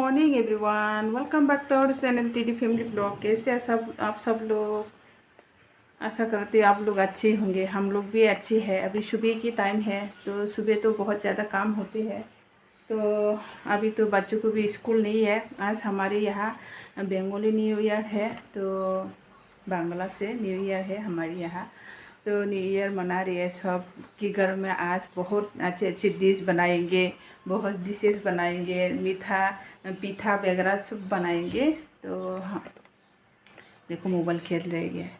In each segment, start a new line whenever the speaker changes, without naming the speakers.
Morning everyone, welcome back to our channel TD family blog. कैसे हैं सब आप सब लोग। आशा करते हैं आप लोग अच्छे होंगे। हम लोग भी अच्छे हैं। अभी सुबह की टाइम है तो सुबह तो बहुत ज़्यादा काम होते हैं। तो अभी तो बच्चों को भी स्कूल नहीं है। आज हमारे यहाँ बंगाली न्यू ईयर है, तो बांग्ला से न्यू ईयर है हमारे यहाँ। तो न्यू ईयर मना रही है सब के घर में। आज बहुत अच्छे अच्छे डिश बनाएंगे, बहुत डिशेस बनाएंगे, मीठा पीठा वगैरह सब बनाएंगे। तो हाँ, देखो मोबाइल खेल रही है।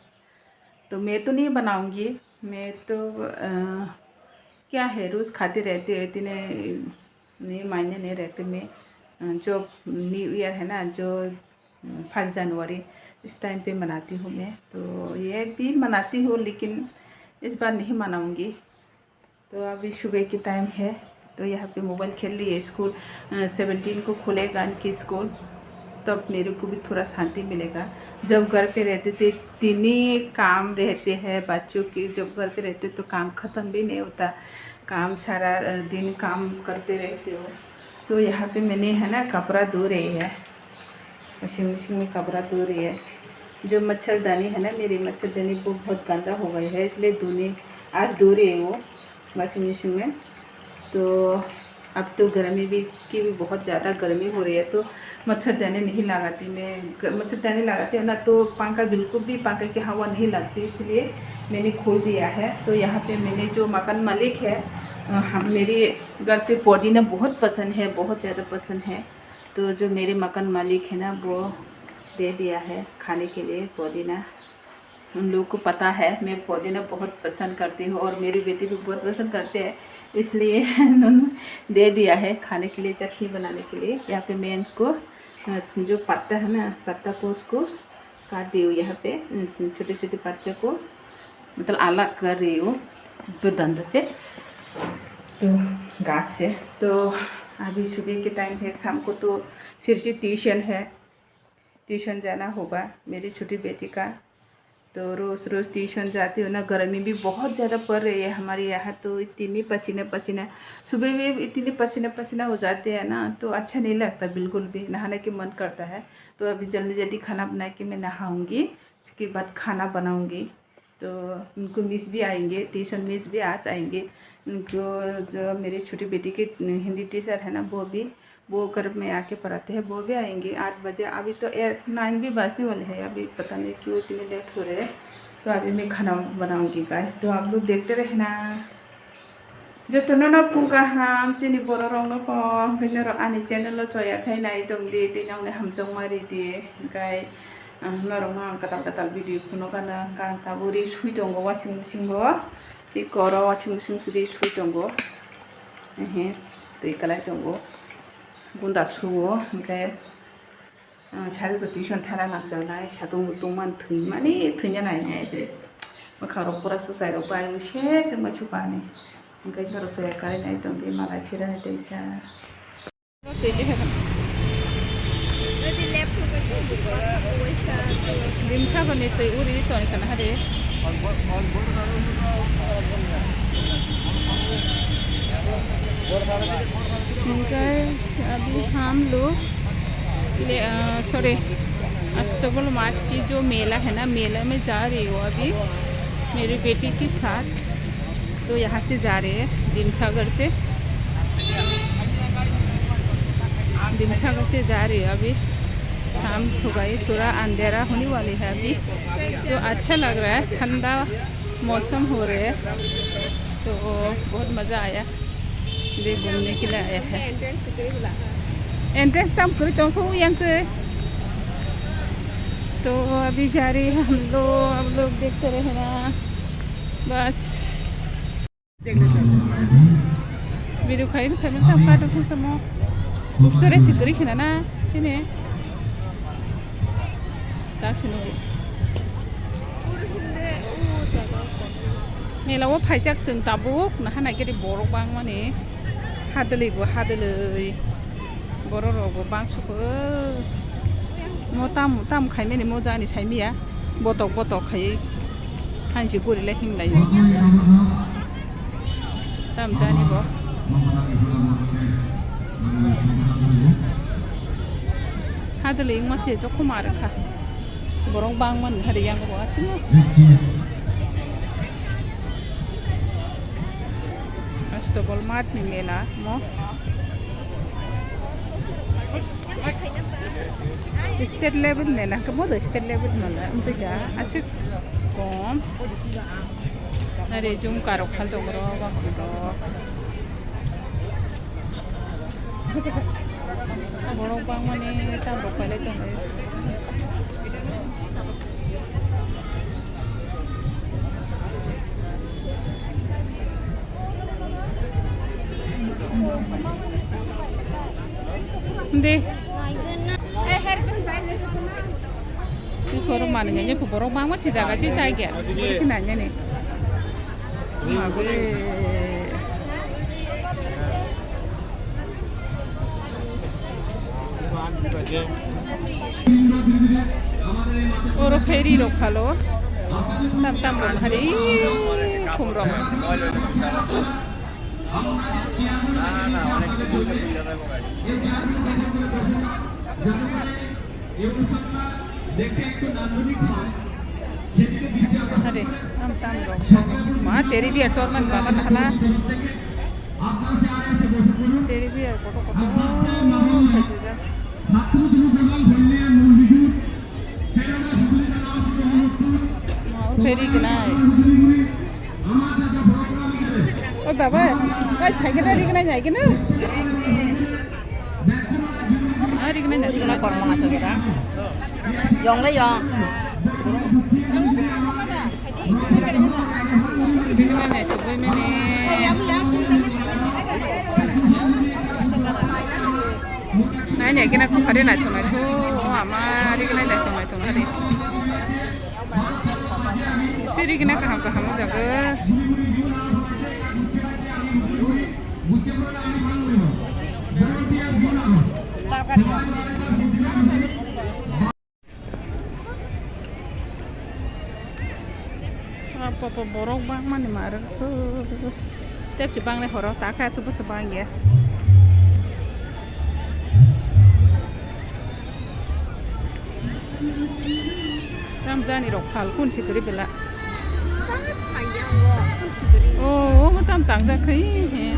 तो मैं तो नहीं बनाऊंगी, मैं तो क्या है रोज़ खाते रहते हैं, इतने नहीं मायने नहीं रहते। मैं जो न्यू ईयर है ना, जो 1 जनवरी इस टाइम पे मनाती हूँ मैं। तो ये भी मनाती हूँ लेकिन इस बार नहीं मनाऊंगी। तो अभी सुबह की टाइम है तो यहाँ पे मोबाइल खेल रही है। स्कूल 17 को खुलेगा इनकी स्कूल, तब मेरे को भी थोड़ा शांति मिलेगा। जब घर पे रहते थे तीन ही काम रहते हैं बच्चों के। जब घर पे रहते तो काम ख़त्म भी नहीं होता, काम सारा दिन काम करते रहते हो। तो यहाँ पे मैंने है ना कपड़ा धो रही है, वॉशिंग मशीन में कपड़ा धो रही है। जो मच्छरदानी है ना, मेरी मच्छरदानी वो बहुत गंदा हो गई है, इसलिए आज धो रही है वो वॉशिंग मशीन में। तो अब तो गर्मी भी बहुत ज़्यादा गर्मी हो रही है, तो मच्छरदानी नहीं लगाती मैं। मच्छरदानी लगाती है ना तो पंखा बिल्कुल भी पंखा की हवा नहीं लगती, इसलिए मैंने खोल दिया है। तो यहाँ पे मैंने जो मकान मालिक है, मेरे घर पे पुदीना बहुत पसंद है, बहुत ज़्यादा पसंद है। तो जो मेरे मकान मालिक है ना वो दे दिया है खाने के लिए पुदीना। उन लोगों को पता है मैं पुदीना बहुत पसंद करती हूँ और मेरी बेटी भी बहुत पसंद करते हैं, इसलिए उन्होंने दे दिया है खाने के लिए, चटनी बनाने के लिए। यहाँ पे मैं इसको जो पत्ता है ना, पत्ता को उसको काट दी हूँ। यहाँ पे छोटे छोटे पत्ते को मतलब अलग कर रही हूँ तो दंड से, तो घास से। तो अभी सुबह के टाइम है, शाम को तो फिर से ट्यूशन है, ट्यूशन जाना होगा मेरी छोटी बेटी का। तो रोज़ रोज़ ट्यूशन जाती हूँ ना। गर्मी भी बहुत ज़्यादा पड़ रही है हमारे यहाँ, तो इतनी पसीना पसीना, सुबह में इतनी पसीना पसीना हो जाते हैं ना, तो अच्छा नहीं लगता बिल्कुल भी, नहाने के मन करता है। तो अभी जल्दी जल्दी खाना बना के मैं नहाऊँगी, उसके बाद खाना बनाऊँगी। तो उनको मिस भी आएंगे, ट्यूशन मिस भी आज आएंगे। उनको जो मेरी छोटी बेटी की हिंदी टीचर है ना, वो घर में आके पढ़ाते हैं, वो भी आएंगे 8 बजे। अभी तो 9 भी बजने वाले हैं, अभी पता नहीं क्यों इतने लेट हो रहे हैं। तो अभी मैं खाना बनाऊंगी गाइस, तो आप लोग देखते रहना। जो तो ना पुगा हम चिनी बोरो रंग को बिनो आनी चैनल चया खाई नाई दम दे दिनाव ने हम जंग मारी दे गाय नरम आं कताल भिडिअ खुनो गाना गां काबुरी सुई दंगो वाशिंग मशीन गो इ करो वाशिंग मशीन सुई सुई दंगो हे दै कलाय दंगो गुन्दा सुवो ओमफ्राय सारिखौ टिउसन थारा नांजानाय सादुं मुदुंमान थैमाने थैnya नायनाय दे मोखां रखरा सुसाय बाय से मछु पाने ओमफ्राय नर सया कारायनाय दं बे मालाय फिराय दैसा dimsa bani tei uri toni kana hade अभी हम लोग अस्तबल मार्ट की जो मेला है ना, मेला में जा रही हूँ अभी मेरी बेटी के साथ। तो यहाँ से जा रहे हैं दिमसागर से जा रही है। अभी शाम हो गई, थोड़ा अंधेरा होने वाली है अभी। तो अच्छा लग रहा है, ठंडा मौसम हो रहा है, तो बहुत मज़ा आया। भी घूमने के लिए आया है। एंट्रेंस तम करी तो तो अभी जा रही है हम लोग। अब लोग देखते रहना बस। वीडियो खाई तम का तो समो सरे सिकरी खिना ना सिने गासिनो मेलाव फाइजाक जों दाबुक ना हानागिरि बर' बां माने हादोलैबो हादोलै बर' रावबो बांसुखो मताम खायमेनि मोजानि साइमिया बतक खायै हांसो गरिलाय हिंलायो दाम जानिबो hadeling masih cukup marah kah borong bangman hari yang kau asing Astagfirullah mat ni mela mo state level mela kamu dah state level mela untuk ya asik kom nari jum karok hal tu berok berok borong bangman ni tambah pale tu Hindi. Siguro man niya po borong bangman si jaga si saya. Kinanya ni. Magule. Oro ferry ro khalo. Tam tam ro hari khumro. अरे हम ताम रो माँ तेरी भी अटोर मन बाबा कहला तेरी भी फोटो फोटो सजेगा और फेरी के ना ओ बाबा काय खाइके ना रिकना जाइके ना रिकना जाइके ना कर्म ना चलेगा यong ले yong nanya kena kau hari nak cuma tu, ama hari kena dah cuma hari. Seri kena kaham jaga. Apa borong bang mana marah tu, tiap cebang le horor tak ada sebut sebang ya. Ramzan ni rok hal kun sikeri bela. Oh, macam tangga kaya.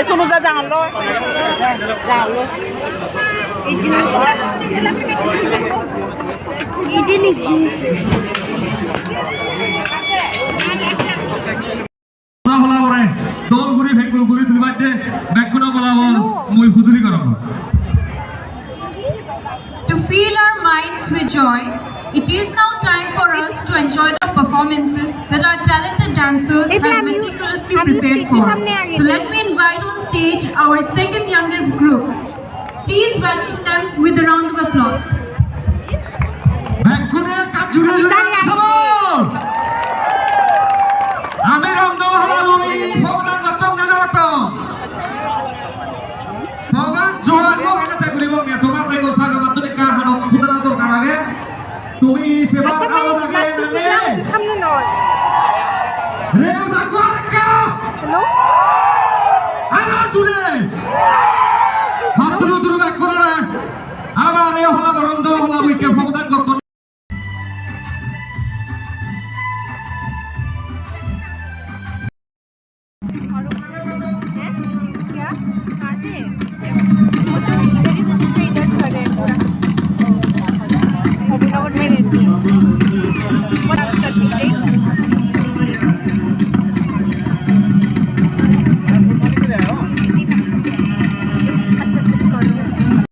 Suno jangan lo. Ini nih. Bola bola, dol guri bhekul guri tuli badde, backuna bola bola, moi huduri karamo.
To fill our minds with joy, it is now time for us to enjoy the performances that our talented dancers have meticulously prepared for. So let me invite on stage our second youngest group. Please welcome them with a round of applause.
Hello?